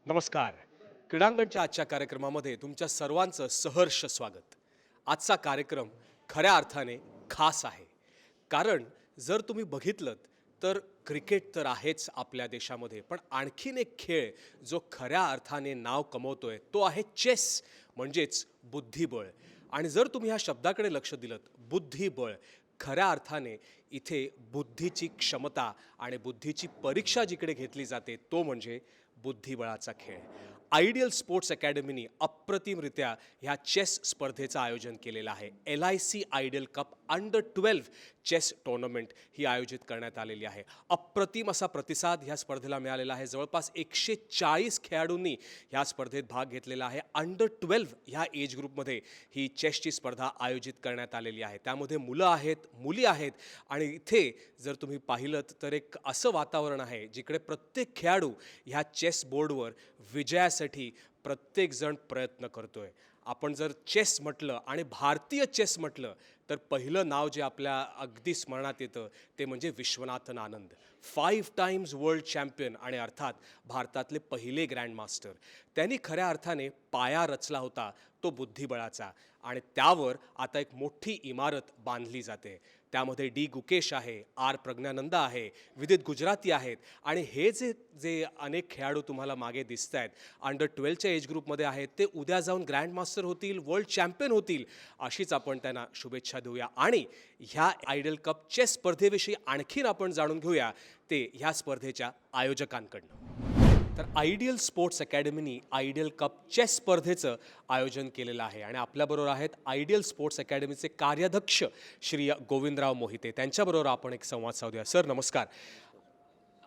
नमस्कार. क्रीडांगणच्या आजच्या कार्यक्रमामध्ये तुमच्या सर्वांचं सहर्ष स्वागत. आजचा कार्यक्रम खऱ्या अर्थाने खास आहे. कारण जर तुम्ही बघितलं तर क्रिकेट तर आहेच आपल्या देशामध्ये, पण आणखीन एक खेळ जो खऱ्या अर्थाने नाव कमवतोय तो आहे चेस, म्हणजेच बुद्धिबळ. आणि जर तुम्ही ह्या शब्दाकडे लक्ष दिलं, बुद्धिबळ, खऱ्या अर्थाने इथे बुद्धीची क्षमता आणि बुद्धीची परीक्षा जिकडे घेतली जाते तो म्हणजे बुद्धिबळाचा खेळ. आयडियल स्पोर्ट्स अकॅडमीनी अप्रतिमरित्या ह्या चेस स्पर्धेचं आयोजन केलेलं आहे. LIC ideal cup under 12 chess tournament ही आयोजित करण्यात आलेली आहे. अप्रतिम असा प्रतिसाद ह्या स्पर्धेला मिळालेला आहे. जवळपास 140 खेळाडूंनी ह्या स्पर्धेत भाग घेतलेला आहे. अंडर 12 ह्या एज ग्रुपमध्ये ही चेसची स्पर्धा आयोजित करण्यात आलेली आहे. त्यामध्ये मुलं आहेत, मुली आहेत आणि इथे जर तुम्ही पाहिलं तर एक असं वातावरण आहे जिकडे प्रत्येक खेळाडू ह्या चेस बोर्डवर विजयासाठी प्रत्येकजण प्रयत्न करतोय. आपण जर चेस म्हटलं आणि भारतीय चेस म्हटलं तर पहिलं नाव जे आपल्या अगदी स्मरणात येतं ते म्हणजे Viswanathan Anand, 5 times world champion आणि अर्थात भारतातले पहिले ग्रँड मास्टर. त्यांनी खऱ्या अर्थाने पाया रचला होता तो बुद्धिबळाचा आणि त्यावर आता एक मोठी इमारत बांधली जाते. त्यामध्ये D गुकेश आहे, R प्रज्ञानंदा आहे, विदित गुजराती आहेत आणि हे जे जे अनेक खेळाडू तुम्हाला मागे दिसत आहेत अंडर 12च्या एज ग्रुपमध्ये आहेत ते उद्या जाऊन ग्रँड मास्टर होतील, वर्ल्ड चॅम्पियन होतील, अशीच आपण त्यांना शुभेच्छा देऊया. आणि ह्या आयडियल कप चेस स्पर्धेविषयी आणखीन आपण जाणून घेऊया ते ह्या स्पर्धेच्या आयोजकांकडनं. तर आयडियल स्पोर्ट्स अकॅडमीनी आयडियल कप चेस स्पर्धेचं आयोजन केलेलं आहे आणि आपल्याबरोबर आहेत आयडियल स्पोर्ट्स अकॅडमीचे कार्याध्यक्ष श्री गोविंदराव मोहिते. त्यांच्याबरोबर आपण एक संवाद साधूया. सर नमस्कार.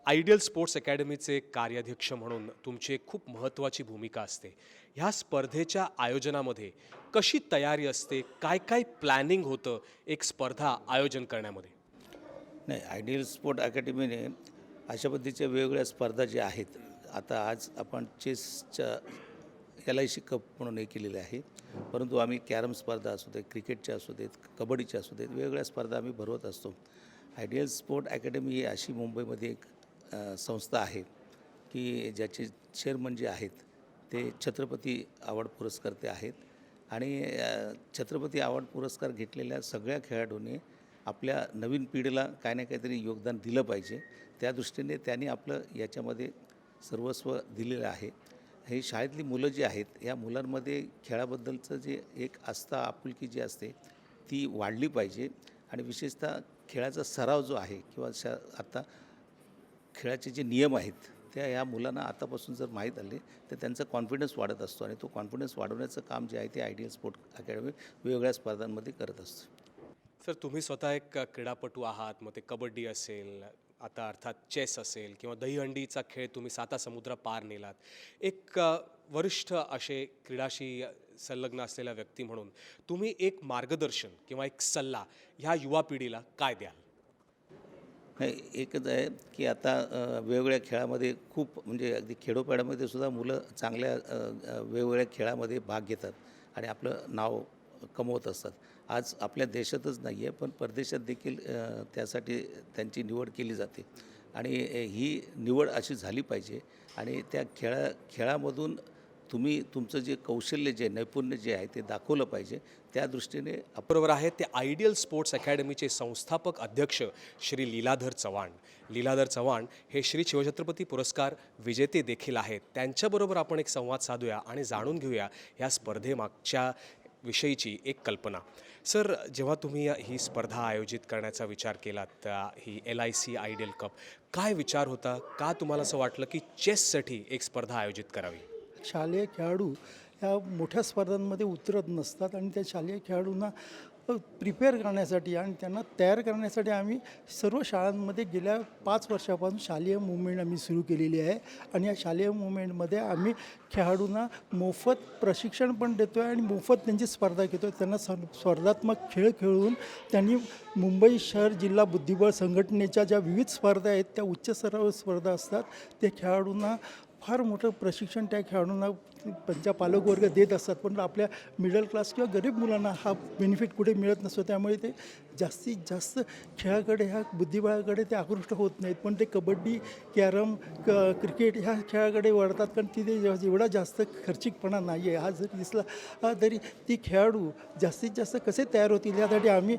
आयडियल स्पोर्ट्स अकॅडमीचे कार्याध्यक्ष म्हणून तुमची एक खूप महत्त्वाची भूमिका असते. ह्या स्पर्धेच्या आयोजनामध्ये कशी तयारी असते, काय काय प्लॅनिंग होतं एक स्पर्धा आयोजन करण्यामध्ये? नाही, आयडियल स्पोर्ट अकॅडमीने अशा पद्धतीच्या वेगवेगळ्या स्पर्धा ज्या आहेत, आता आज आपण चेसच्या LIC कप म्हणून हे केलेले आहे, परंतु आम्ही कॅरम स्पर्धा असू देत, क्रिकेटच्या असू देत, कबड्डीच्या असू देत, वेगवेगळ्या स्पर्धा आम्ही भरवत असतो. आयडियल स्पोर्ट अकॅडमी ही अशी मुंबईमध्ये एक संस्था आहे की ज्याचे चेअरमन जे आहेत ते छत्रपती अवॉर्ड पुरस्कर्ते आहेत आणि छत्रपती अवॉर्ड पुरस्कार घेतलेल्या सगळ्या खेळाडूंनी आपल्या नवीन पिढीला काय ना काहीतरी योगदान दिलं पाहिजे. त्या दृष्टीने त्यांनी आपलं याच्यामध्ये सर्वस्व दिलेलं आहे. हे शाळेतली मुलं जी आहेत या मुलांमध्ये खेळाबद्दलचं जे एक आस्था आपुलकी जी असते ती वाढली पाहिजे आणि विशेषतः खेळाचा सराव जो आहे किंवा आता खेळाचे जे नियम आहेत त्या या मुलांना आतापासून जर माहीत आले तर त्यांचा कॉन्फिडन्स वाढत असतो आणि तो कॉन्फिडन्स वाढवण्याचं काम जे आहे ते आयडियल स्पोर्ट अकॅडमी वेगवेगळ्या स्पर्धांमध्ये करत असतो. सर तुम्ही स्वतः एक क्रीडापटू आहात, मग ते कबड्डी असेल, आता अर्थात चेस असेल किंवा दहीहंडीचा खेळ तुम्ही 7 समुद्र पार नेलात. एक वरिष्ठ असे क्रीडाशी संलग्न असलेल्या व्यक्ती म्हणून तुम्ही एक मार्गदर्शन किंवा एक सल्ला ह्या युवा पिढीला काय द्याल? नाही, एकच आहे की आता वेगवेगळ्या खेळामध्ये खूप म्हणजे अगदी खेडोपाड्यामध्ये सुद्धा मुलं चांगल्या वेगवेगळ्या खेळामध्ये भाग घेतात आणि आपलं नाव कमवत असतात. आज आपल्या देशातच नाही आहे पण परदेशात देखील त्यासाठी त्यांची निवड केली जाते आणि ही निवड अशी झाली पाहिजे आणि त्या खेळामधून तुम्ही तुमचं जे कौशल्य जे नैपुण्य जे आहे ते दाखवलं पाहिजे. त्या दृष्टीने बरोबर आहेत ते आयडियल स्पोर्ट्स अकॅडमीचे संस्थापक अध्यक्ष श्री लीलाधर चव्हाण. लीलाधर चव्हाण हे श्री शिवछत्रपती पुरस्कार विजेते देखील आहेत. त्यांच्याबरोबर आपण एक संवाद साधूया आणि जाणून घेऊया ह्या स्पर्धेमागच्या विषयीची एक कल्पना. सर जेव्हा तुम्ही ही स्पर्धा आयोजित करण्याचा विचार केलात, ही LIC आयडियल कप, काय विचार होता? का तुम्हाला असं वाटलं की चेससाठी एक स्पर्धा आयोजित करावी? शालेय खेळाडू ह्या मोठ्या स्पर्धांमध्ये उतरत नसतात आणि त्या शालेय खेळाडूंना प्रिपेअर करण्यासाठी आणि त्यांना तयार करण्यासाठी आम्ही सर्व शाळांमध्ये गेल्या 5 वर्षापासून शालेय मुवमेंट आम्ही सुरू केलेली आहे आणि या शालेय मुवमेंटमध्ये आम्ही खेळाडूंना मोफत प्रशिक्षण पण देतो आहे आणि मोफत त्यांची स्पर्धा घेतो आहे. त्यांना स्पर्धात्मक खेळ खेळून त्यांनी मुंबई शहर जिल्हा बुद्धिबळ संघटनेच्या ज्या विविध स्पर्धा आहेत त्या उच्च स्तरावर स्पर्धा असतात ते खेळाडूंना फार मोठं प्रशिक्षण त्या खेळाडूंना त्यांच्या पालकवर्ग देत असतात. पण आपल्या मिडल क्लास किंवा गरीब मुलांना हा बेनिफिट कुठे मिळत नसतो. त्यामुळे ते जास्तीत जास्त खेळाकडे, ह्या बुद्धिबळाकडे ते आकृष्ट होत नाहीत, पण ते कबड्डी, कॅरम, क्रिकेट ह्या खेळाकडे वळतात, कारण तिथे एवढा जास्त खर्चिकपणा नाही आहे. हा जरी दिसला तरी ती खेळाडू जास्तीत जास्त कसे तयार होतील यासाठी आम्ही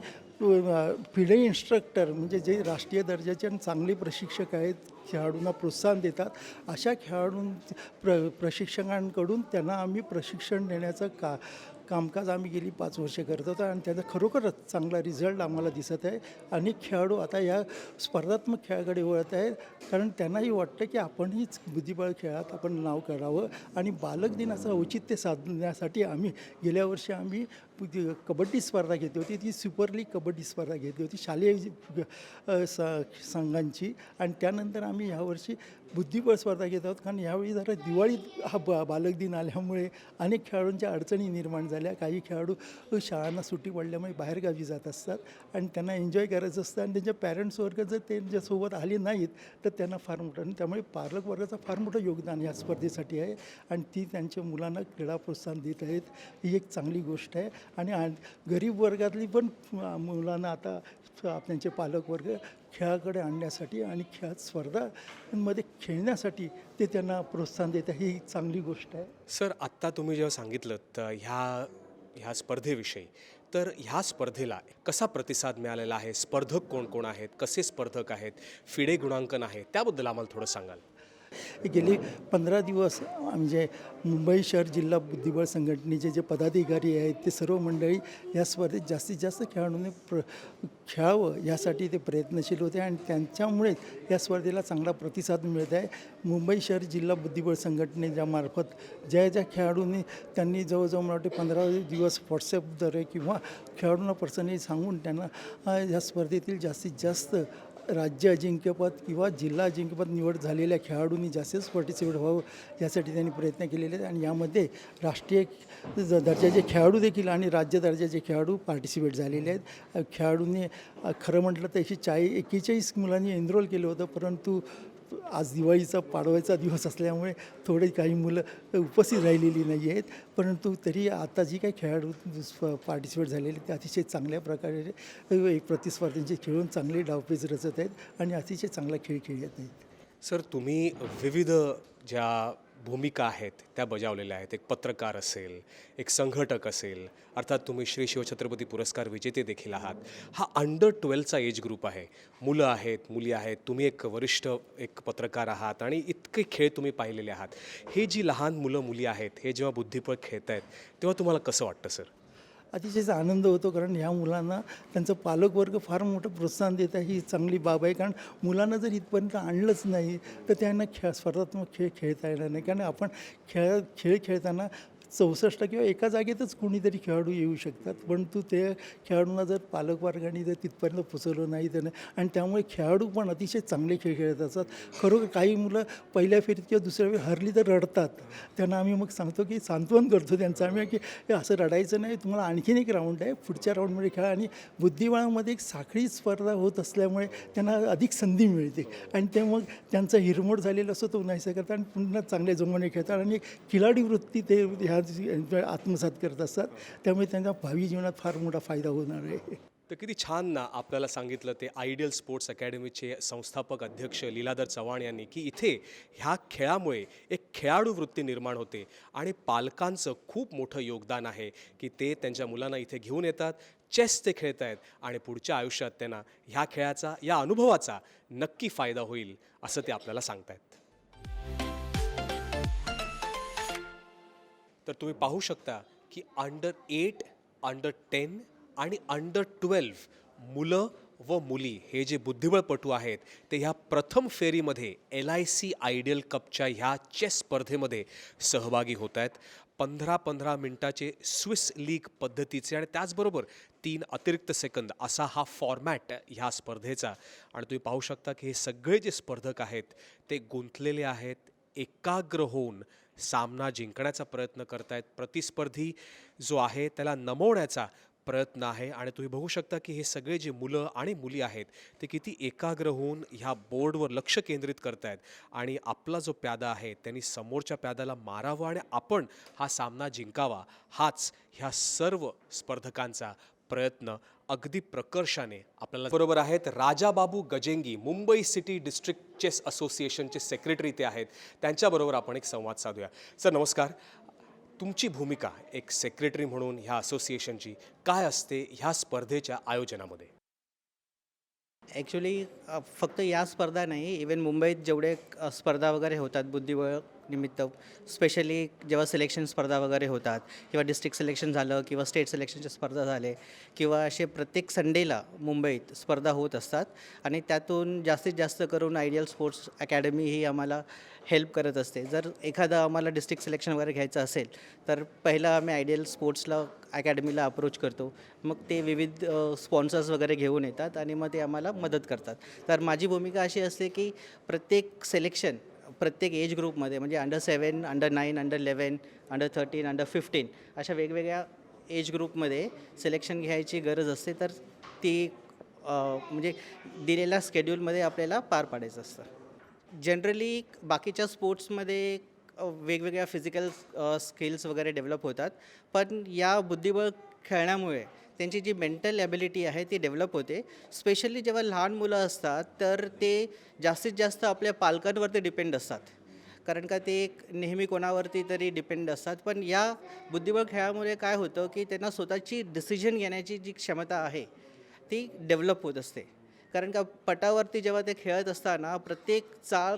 फिडे इन्स्ट्रक्टर म्हणजे जे राष्ट्रीय दर्जाचे आणि चांगले प्रशिक्षक आहेत, खेळाडूंना प्रोत्साहन देतात, अशा प्रशिक्षकांकडून त्यांना आम्ही प्रशिक्षण देण्याचं कामकाज आम्ही गेली 5 वर्षे करत होतो आणि त्याचा खरोखरच चांगला रिझल्ट आम्हाला दिसत आहे. अनेक खेळाडू आता या स्पर्धात्मक खेळाकडे वळत आहेत, कारण त्यांनाही वाटतं की आपणही बुद्धिबळ खेळात आपण नाव करावं. आणि बालक दिनाचं औचित्य साधण्यासाठी आम्ही गेल्या वर्षी आम्ही कबड्डी स्पर्धा घेतली होती. ती सुपर लीग कबड्डी स्पर्धा घेतली होती शालेय संघांची, आणि त्यानंतर आम्ही यावर्षी बुद्धिबळ स्पर्धा घेत आहोत, कारण यावेळी जरा दिवाळीत हा बालक दिन आल्यामुळे अनेक खेळाडूंच्या अडचणी निर्माण झाल्या. काही खेळाडू शाळांना सुट्टी पडल्यामुळे बाहेरगावी जात असतात आणि त्यांना एन्जॉय करायचं असतं, आणि त्यांच्या पॅरेंट्स वर्ग जर त्यांच्यासोबत आले नाहीत तर त्यांना फार मोठं, आणि त्यामुळे पालक वर्गाचं फार मोठं योगदान या स्पर्धेसाठी आहे आणि ती त्यांच्या मुलांना क्रीडा प्रोत्साहन देत आहेत. ही एक चांगली गोष्ट आहे. आणि गरीब वर्गातली पण मुलांना आता त्यांचे पालक वर्ग खेळाकडे आणण्यासाठी आणि स्पर्धांमध्ये खेळण्यासाठी ते त्यांना प्रोत्साहन देतं, ही चांगली गोष्ट आहे. सर, आत्ता तुम्ही जेव्हा सांगितलं तर ह्या स्पर्धेविषयी, तर ह्या स्पर्धेला कसा प्रतिसाद मिळालेला आहे, स्पर्धक कोण कोण आहेत, कसे स्पर्धक आहेत, फिडे गुणांकन आहे, त्याबद्दल आम्हाला थोडं सांगाल? गेली 15 दिवस म्हणजे मुंबई शहर जिल्हा बुद्धिबळ संघटनेचे जे पदाधिकारी आहेत ते सर्व मंडळी या स्पर्धेत जास्तीत जास्त खेळाडूंनी खेळावं यासाठी ते प्रयत्नशील होते, आणि त्यांच्यामुळे या स्पर्धेला चांगला प्रतिसाद मिळत आहे. मुंबई शहर जिल्हा बुद्धिबळ संघटनेच्या मार्फत ज्या खेळाडूंनी त्यांनी जवळजवळ मला वाटते 15 दिवस व्हॉट्सॲपद्वारे किंवा खेळाडूंना पर्सनली सांगून त्यांना या स्पर्धेतील जास्तीत जास्त राज्य अजिंक्यपद किंवा जिल्हा अजिंक्यपद निवड झालेल्या खेळाडूंनी जास्तीत पार्टिसिपेट व्हावं यासाठी त्यांनी प्रयत्न केलेले आहेत. आणि यामध्ये राष्ट्रीय दर्जाचे खेळाडू देखील आणि राज्य दर्जाचे खेळाडू पार्टिसिपेट झालेले आहेत. खेळाडूंनी खरं म्हटलं तर 41 मुलांनी एनरोल केलं होतं, परंतु आज दिवाळीचा पाडव्याचा दिवस असल्यामुळे थोडे काही मुलं उपस्थित राहिलेली नाही आहेत, परंतु तरी आता जी काही खेळाडू पार्टिसिपेट झालेले ते अतिशय चांगल्या प्रकारे प्रतिस्पर्ध्यांचे खेळून चांगले डावपेच रचत आहेत आणि अतिशय चांगला खेळ खेळत आहेत. सर, तुम्ही विविध ज्या भूमिका आहेत त्या बजावलेल्या आहेत. एक पत्रकार असेल, एक संघटक असेल, अर्थात तुम्ही श्री शिवछत्रपती पुरस्कार विजेते देखील आहात. हा अंडर 12चा एज ग्रुप आहे, मुलं आहेत, मुली आहेत, तुम्ही एक वरिष्ठ एक पत्रकार आहात आणि इतके खेळ तुम्ही पाहिलेले आहात. हे जी लहान मुलं मुली आहेत हे जेव्हा बुद्धिबळ खेळत आहेत तेव्हा तुम्हाला कसं वाटतं सर? अतिशय आनंद होतो, कारण ह्या मुलांना त्यांचं पालकवर्ग फार मोठं प्रोत्साहन देत आहे. ही चांगली बाब आहे, कारण मुलांना जर इथपर्यंत आणलंच नाही तर त्यांना स्पर्धात्मक खेळ खेळता येणार नाही. कारण आपण खेळ खेळताना 64 किंवा एका जागेतच कोणीतरी खेळाडू येऊ शकतात, परंतु ते खेळाडूंना जर पालकवर्गाने जर तिथपर्यंत पोचवलं नाही तर, आणि त्यामुळे खेळाडू पण अतिशय चांगले खेळ खेळत असतात. खरोखर काही मुलं पहिल्या फेरीत किंवा दुसऱ्या वेळी हरली तर रडतात. त्यांना आम्ही मग सांगतो की सांत्वन करतो त्यांचं आम्ही की असं रडायचं नाही, तुम्हाला आणखीन एक राऊंड आहे, पुढच्या राऊंडमध्ये खेळा. आणि बुद्धिबळामध्ये एक साखळी स्पर्धा होत असल्यामुळे त्यांना अधिक संधी मिळते आणि ते मग त्यांचा हिरमोड झालेला असतो तो नाहीसा करतात आणि पुन्हा चांगल्या जोमाने खेळतात आणि खिलाडी वृत्ती ते ह्या आत्मसात करत असतात. त्यामुळे त्यांचा भावी जीवनात फार मोठा फायदा होणार आहे. तर किती छान ना आपल्याला सांगितलं ते आयडियल स्पोर्ट्स अकॅडमीचे संस्थापक अध्यक्ष लीलाधर चव्हाण यांनी की इथे ह्या खेळामुळे एक खेळाडू वृत्ती निर्माण होते आणि पालकांचं खूप मोठं योगदान आहे की ते त्यांच्या मुलांना इथे घेऊन येतात, चेस ते खेळत आहेत आणि पुढच्या आयुष्यात त्यांना ह्या खेळाचा, या अनुभवाचा नक्की फायदा होईल असं ते आपल्याला सांगतायत. तर तुम्ही पाहू शकता की अंडर 8, अंडर 10 आणि अंडर 12 मुलं व मुली हे जे बुद्धिबळपटू आहेत ते ह्या प्रथम फेरीमध्ये LIC आयडियल कपच्या ह्या चेस स्पर्धेमध्ये सहभागी होत आहेत. 15-15 मिनिटाचे स्विस लीग पद्धतीचे आणि त्याचबरोबर 3 अतिरिक्त सेकंद असा हा फॉर्मॅट ह्या स्पर्धेचा. आणि तुम्ही पाहू शकता की हे सगळे जे स्पर्धक आहेत ते गुंतलेले आहेत, एकाग्र होऊन सामना जिंकण्याचा प्रयत्न करतायत. प्रतिस्पर्धी जो आहे त्याला नमवण्याचा प्रयत्न आहे आणि तुम्ही बघू शकता की हे सगळे जे मुलं आणि मुली आहेत ते किती एकाग्र होऊन ह्या बोर्डवर लक्ष केंद्रित करतायत आणि आपला जो प्यादा आहे त्यांनी समोरच्या प्यादाला मारावं आणि आपण हा सामना जिंकावा, हाच ह्या सर्व स्पर्धकांचा प्रयत्न अगदी प्रकर्षाने आपल्याला बरोबर आहेत Rajababu Gajengi, Mumbai city district chess असोसिएशनचे सेक्रेटरी ते आहेत. त्यांच्याबरोबर आपण एक संवाद साधूया. सर नमस्कार. तुमची भूमिका एक सेक्रेटरी म्हणून ह्या असोसिएशनची काय असते ह्या स्पर्धेच्या आयोजनामध्ये? ॲक्च्युली फक्त या स्पर्धा नाही, इवन मुंबईत जेवढे स्पर्धा वगैरे होतात बुद्धिबळ निमित्त, स्पेशली जेव्हा सिलेक्शन स्पर्धा वगैरे होतात किंवा डिस्ट्रिक्ट सिलेक्शन झालं किंवा स्टेट सिलेक्शनच्या स्पर्धा झाले किंवा असे प्रत्येक संडेला मुंबईत स्पर्धा होत असतात आणि त्यातून जास्तीत जास्त करून आयडियल स्पोर्ट्स अकॅडमी ही आम्हाला हेल्प करत असते. जर एखादं आम्हाला डिस्ट्रिक्ट सिलेक्शन वगैरे घ्यायचं असेल तर पहिलं आम्ही आयडियल स्पोर्ट्सला अकॅडमीला अप्रोच करतो. मग ते विविध स्पॉन्सर्स वगैरे घेऊन येतात आणि मग ते आम्हाला मदत करतात. तर माझी भूमिका अशी असते की प्रत्येक सिलेक्शन प्रत्येक एज ग्रुपमध्ये म्हणजे under 7, under 9, under 11, under 13, under 15 अशा वेगवेगळ्या एज ग्रुपमध्ये सिलेक्शन घ्यायची गरज असते. तर ती म्हणजे दिलेल्या स्केड्यूलमध्ये आपल्याला पार पाडायचं असतं. जनरली बाकीच्या स्पोर्ट्समध्ये वेगवेगळ्या फिजिकल स्किल्स वगैरे डेव्हलप होतात, पण या बुद्धिबळ खेळण्यामुळे त्यांची जी मेंटल ॲबिलिटी आहे ती डेव्हलप होते. स्पेशली जेव्हा लहान मुलं असतात तर ते जास्तीत जास्त आपल्या पालकांवरती डिपेंड असतात, कारण का ते नेहमी कोणावरती तरी डिपेंड असतात. पण या बुद्धिबळ खेळामुळे काय होतं की त्यांना स्वतःची डिसिजन घेण्याची जी क्षमता आहे ती डेव्हलप होत असते. कारण का पटावरती जेव्हा ते खेळत असताना प्रत्येक चाळ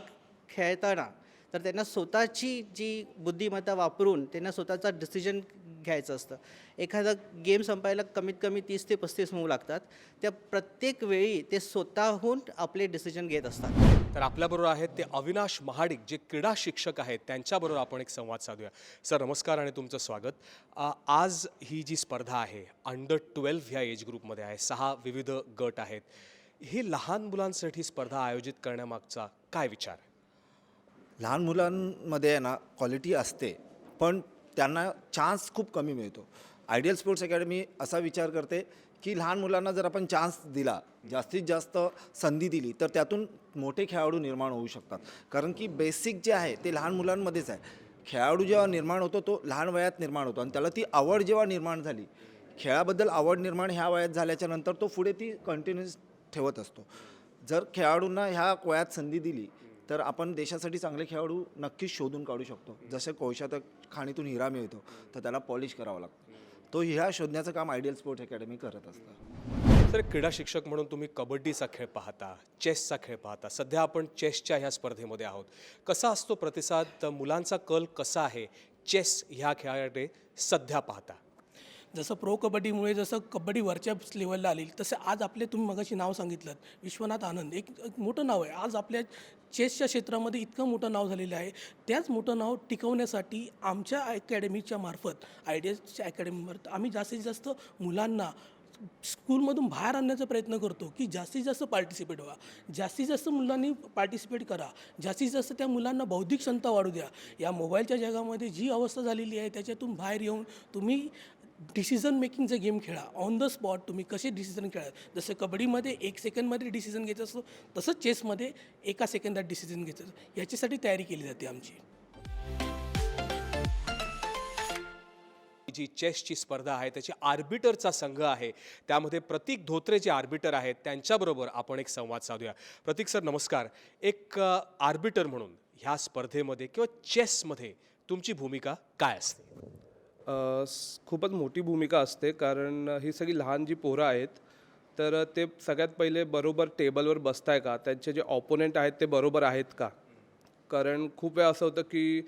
खेळताना तर त्यांना स्वतःची जी बुद्धिमत्ता वापरून त्यांना स्वतःचा डिसिजन घ्यायचं असतं. एखादा गेम संपायला कमीत कमी 30 ते 35 मूव लागतात. त्या प्रत्येक वेळी ते स्वतःहून आपले डिसिजन घेत असतात. तर आपल्याबरोबर आहेत ते अविनाश महाडिक जे क्रीडा शिक्षक आहेत. त्यांच्याबरोबर आपण एक संवाद साधूया. सर नमस्कार आणि तुमचं स्वागत. आज ही जी स्पर्धा आहे अंडर 12 ह्या एज ग्रुपमध्ये आहे. 6 विविध गट आहेत. ही लहान मुलांसाठी स्पर्धा आयोजित करण्यामागचा काय विचार? लहान मुलांमध्ये आहे ना क्वालिटी असते, पण त्यांना चान्स खूप कमी मिळतो. आयडियल स्पोर्ट्स अकॅडमी असा विचार करते की लहान मुलांना जर आपण चान्स दिला, जास्तीत जास्त संधी दिली, तर त्यातून मोठे खेळाडू निर्माण होऊ शकतात. कारण की बेसिक जे आहे ते लहान मुलांमध्येच आहे. खेळाडू जेव्हा निर्माण होतो तो लहान वयात निर्माण होतो आणि त्याला ती आवड जेव्हा निर्माण झाली, खेळाबद्दल आवड निर्माण ह्या वयात झाल्याच्या नंतर तो पुढे ती कंटिन्यूस ठेवत असतो. जर खेळाडूंना ह्या वयात संधी दिली तर आपण देशासाठी चांगले खेळाडू नक्कीच शोधून काढू शकतो. जसं कोळशाच्या खाणीतून हिरा मिळतो तर त्याला पॉलिश करावं लागतं. तो हिरा शोधण्याचं काम आयडियल स्पोर्ट्स अकॅडमी करत असतं. तर क्रीडा शिक्षक म्हणून तुम्ही कबड्डीचा खेळ पाहता, चेसचा खेळ पाहता. सध्या आपण चेसच्या ह्या स्पर्धेमध्ये आहोत. कसा असतो प्रतिसाद? मुलांचा कल कसा आहे चेस ह्या खेळाकडे सध्या पाहता? जसं प्रो कबड्डीमुळे जसं कबड्डी वरच्या लेवलला आली, तसं आज आपले तुम्ही मगाशी नाव सांगितलं विश्वनाथ आनंद एक मोठं नाव आहे. आज आपल्या चेसच्या क्षेत्रामध्ये इतकं मोठं नाव झालेलं आहे. त्याच मोठं नाव टिकवण्यासाठी आमच्या अकॅडमीच्या मार्फत आयडियाच्या अकॅडमीमार्फत आम्ही जास्तीत जास्त मुलांना स्कूलमधून बाहेर आणण्याचा प्रयत्न करतो की जास्तीत जास्त पार्टिसिपेट व्हा, जास्तीत जास्त मुलांनी पार्टिसिपेट करा, जास्तीत जास्त त्या मुलांना बौद्धिक क्षमता वाढू द्या. या मोबाईलच्या जगामध्ये जी अवस्था झालेली आहे त्याच्यातून बाहेर येऊन तुम्ही डिसिजन मेकिंगचा गेम खेळा. ऑन द स्पॉट तुम्ही कसे डिसिजन खेळा. जसं कबड्डीमध्ये 1 सेकंडमध्ये डिसिजन घ्यायचं असतो, तसंच चेसमध्ये 1 सेकंदात डिसिजन घ्यायचं. याच्यासाठी तयारी केली जाते आमची. जी चेसची स्पर्धा आहे त्याची आर्बिटरचा संघ आहे. त्यामध्ये प्रतीक धोत्रे जे आर्बिटर आहेत त्यांच्याबरोबर आपण एक संवाद साधूया. प्रतीक सर नमस्कार. एक आर्बिटर म्हणून ह्या स्पर्धेमध्ये किंवा चेसमध्ये तुमची भूमिका काय असते? खूपच मोठी भूमिका असते, कारण ही सगळी लहान जी पोरं आहेत तर ते सगळ्यात पहिले बरोबर टेबलवर बसताय का, त्यांचे जे ऑपोनेंट आहेत ते बरोबर आहेत का. कारण खूप वेळा असं होतं की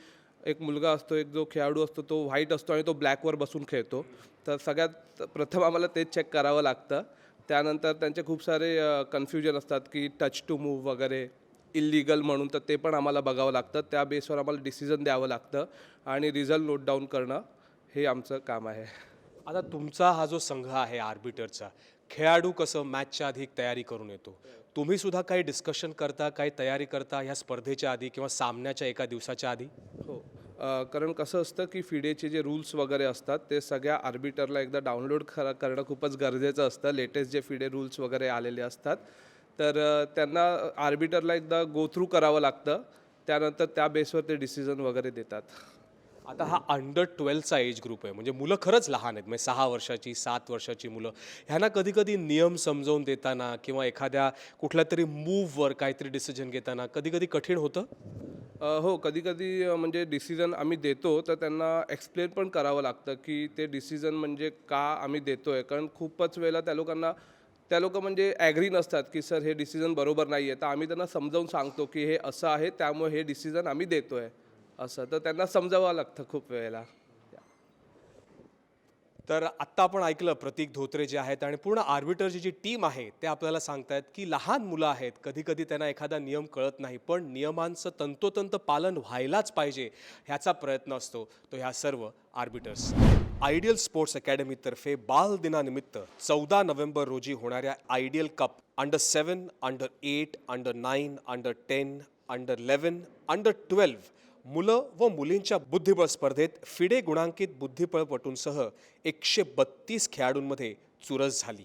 एक मुलगा असतो, एक जो खेळाडू असतो तो व्हाईट असतो आणि तो ब्लॅकवर बसून खेळतो. तर सगळ्यात प्रथम आम्हाला तेच चेक करावं लागतं. त्यानंतर त्यांचे खूप सारे कन्फ्युजन असतात की टच टू मूव्ह वगैरे इल्लिगल म्हणून, तर ते पण आम्हाला बघावं लागतं. त्या बेसवर आम्हाला डिसिजन द्यावं लागतं आणि रिझल्ट नोट डाऊन करणं हे आमचं काम आहे. आता तुमचा हा जो संघ आहे आर्बिटरचा, खेळाडू कसं मॅचच्या आधी एक तयारी करून येतो, तुम्ही सुद्धा काही डिस्कशन करता, काही तयारी करता ह्या स्पर्धेच्या आधी किंवा सामन्याच्या एका दिवसाच्या आधी? हो, कारण कसं असतं की फिडेचे जे रूल्स वगैरे असतात ते सगळ्या आर्बिटरला एकदा डाउनलोड करणं खूपच गरजेचं असतं. लेटेस्ट जे फिडे रूल्स वगैरे आलेले असतात तर त्यांना आर्बिटरला एकदा गो थ्रू करावं लागतं. त्यानंतर त्या बेसवर ते डिसिजन वगैरे देतात. आता हा अंडर 12चा एज ग्रुप आहे, म्हणजे मुलं खरंच लहान आहेत, म्हणजे 6 वर्षाची 7 वर्षाची मुलं. ह्यांना कधी कधी नियम समजावून देताना किंवा एखाद्या कुठल्या तरी मूव्हवर काहीतरी डिसिजन घेताना कधी कधी कठीण होतं. हो, कधी-कधी म्हणजे डिसिजन आम्ही देतो, तर त्यांना एक्सप्लेन पण करावं लागतं, की ते डिसिजन म्हणजे का आम्ही देतोय. कारण खूपच वेळेला त्या लोकं म्हणजे ॲग्री नसतात, की सर हे डिसिजन बरोबर नाही आहे. तर आम्ही त्यांना समजावून सांगतो, की हे असं आहे, त्यामुळे हे डिसिजन आम्ही देतोय असं. तर त्यांना समजावं लागतं खूप वेळेला. तर आत्ता आपण ऐकलं प्रतीक धोत्रे जे आहेत आणि पूर्ण आर्बिटरची जी टीम आहे ते आपल्याला सांगतायत की लहान मुलं आहेत, कधी कधी त्यांना एखादा नियम कळत नाही, पण नियमांचं तंतोतंत पालन व्हायलाच पाहिजे ह्याचा प्रयत्न असतो तो ह्या सर्व आर्बिटर्स. आयडियल स्पोर्ट्स अकॅडमीतर्फे बाल दिनानिमित्त 14 नोव्हेंबर रोजी होणाऱ्या ideal cup under 7, under 8, under 9, under 10, under 11, under 12 मुलं व मुलींच्या बुद्धिबळ स्पर्धेत फिडे गुणांकित बुद्धिबळपटूंसह 132 खेळाडूंमध्ये चुरस झाली.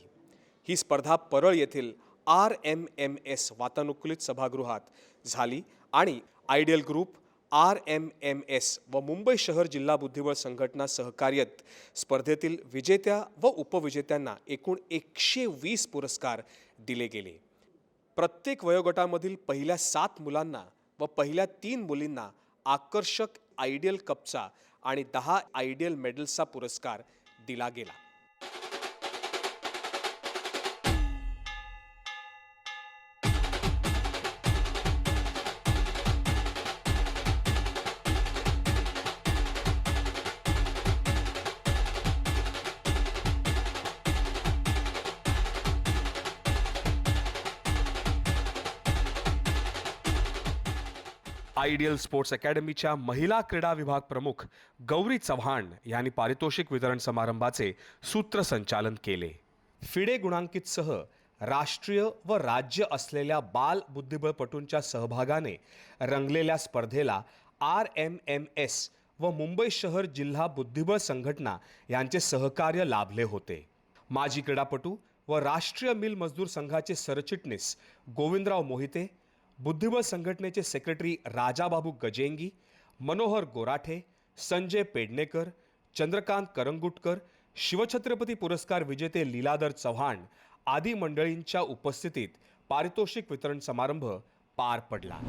ही स्पर्धा परळ येथील RMMS वातानुकूलित सभागृहात झाली आणि आयडियल ग्रुप, RMMS व मुंबई शहर जिल्हा बुद्धिबळ संघटना सहकार्यात स्पर्धेतील विजेत्या व उपविजेत्यांना एकूण 120 पुरस्कार दिले गेले. प्रत्येक वयोगटामधील पहिल्या 7 मुलांना व पहिल्या 3 मुलींना आकर्षक आयडियल कपचा आणि 10 आयडियल मेडल्सचा पुरस्कार दिला गेला. आयडियल स्पोर्ट्स अकॅडमीच्या महिला क्रीडा विभाग प्रमुख गौरी चव्हाण यांनी पारितोषिक वितरण समारंभाचे सूत्रसंचालन केले. फिडे गुणांकितसह राष्ट्रीय व राज्य असलेल्या बाल बुद्धिबळपटूंच्या सहभागाने रंगलेल्या स्पर्धेला RMMS व मुंबई शहर जिल्हा बुद्धिबळ संघटना यांचे सहकार्य लाभले होते. माजी क्रीडापटू व राष्ट्रीय मिल मजदूर संघाचे सरचिटणीस गोविंदराव मोहिते, बुद्धिबळ संघटनेचे सेक्रेटरी राजाबाबू गजेंगी, मनोहर गोराठे, संजय पेडणेकर, चंद्रकांत करंगुटकर, शिवछत्रपती पुरस्कार विजेते लीलाधर चव्हाण आदी मंडळींच्या उपस्थितीत पारितोषिक वितरण समारंभ पार पडला.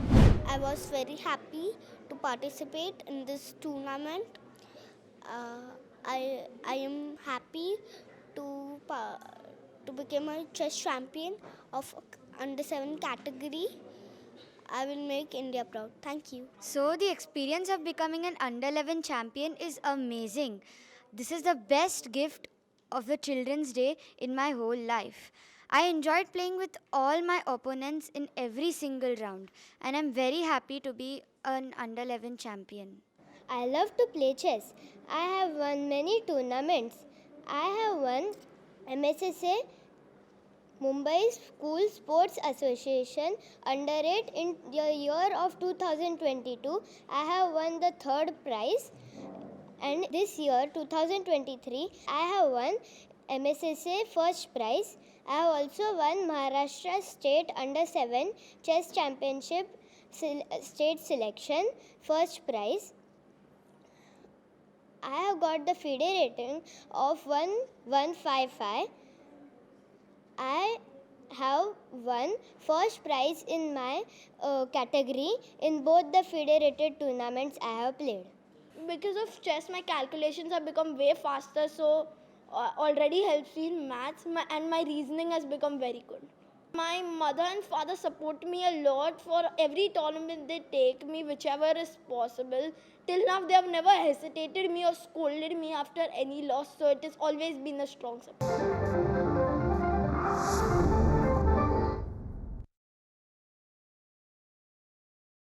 I was very happy to participate in this tournament. I am happy to become a chess champion of under 7 category. I will make India proud. Thank you. So, the experience of becoming an under 11 champion is amazing. This is the best gift of the Children's Day in my whole life. I enjoyed playing with all my opponents in every single round, and I'm very happy to be an under 11 champion. I love to play chess. I have won many tournaments. I have won MSSA Mumbai School Sports Association under 8 in the year of 2022. I have won the 3rd prize, and this year 2023 I have won MSSA first prize. I have also won Maharashtra State under 7 Chess Championship state selection first prize. I have got the FIDE rating of 1155. I have won first prize in my category in both the FIDE rated tournaments I have played. Because of chess, my calculations have become way faster, so already helps me in maths, and my reasoning has become very good. My mother and father support me a lot for every tournament they take me, whichever is possible. Till now, they have never hesitated me or scolded me after any loss, so it has always been a strong support.